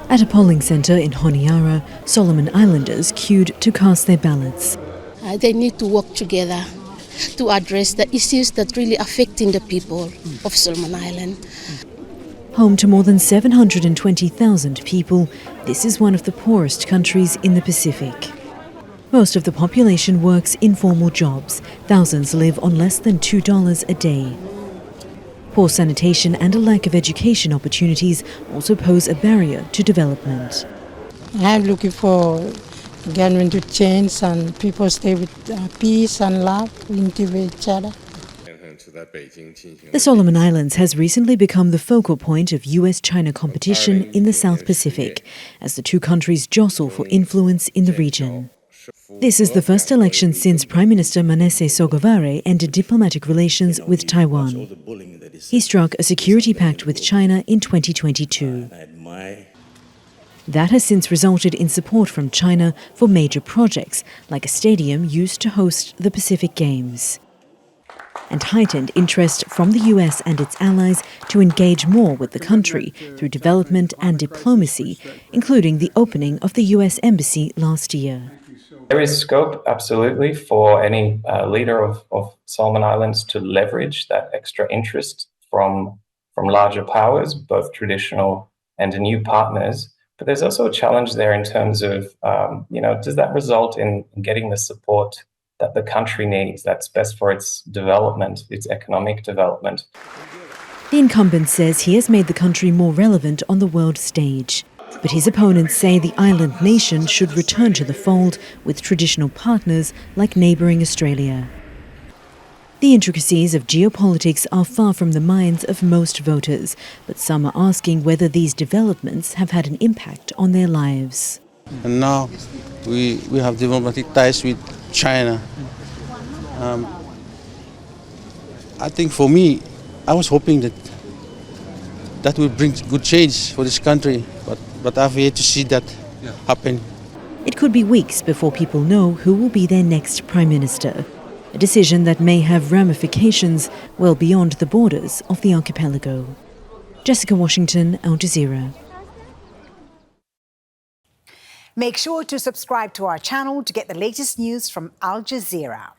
At a polling centre in Honiara, Solomon Islanders queued to cast their ballots. They need to work together to address the issues that really affecting the people of Solomon Island. Home to more than 720,000 people, this is one of the poorest countries in the Pacific. Most of the population works informal jobs. Thousands live on less than $2 a day. Poor sanitation and a lack of education opportunities also pose a barrier to development. I'm looking for government to change and people stay with peace and love, live with each other. The Solomon Islands has recently become the focal point of US-China competition in the South Pacific, as the two countries jostle for influence in the region. This is the first election since Prime Minister Manasseh Sogavare ended diplomatic relations with Taiwan. He struck a security pact with China in 2022. That has since resulted in support from China for major projects, like a stadium used to host the Pacific Games, and heightened interest from the US and its allies to engage more with the country through development and diplomacy, including the opening of the US Embassy last year. There is scope, absolutely, for any leader of Solomon Islands to leverage that extra interest from larger powers, both traditional and new partners. But there's also a challenge there in terms of, does that result in getting the support that the country needs that's best for its development, its economic development? The incumbent says he has made the country more relevant on the world stage. But his opponents say the island nation should return to the fold with traditional partners like neighbouring Australia. The intricacies of geopolitics are far from the minds of most voters, but some are asking whether these developments have had an impact on their lives. And now we have diplomatic ties with China. I think for me, I was hoping that will bring good change for this country, but I've yet to see that happen. It could be weeks before people know who will be their next Prime Minister, a decision that may have ramifications well beyond the borders of the archipelago. Jessica Washington, Al Jazeera. Make sure to subscribe to our channel to get the latest news from Al Jazeera.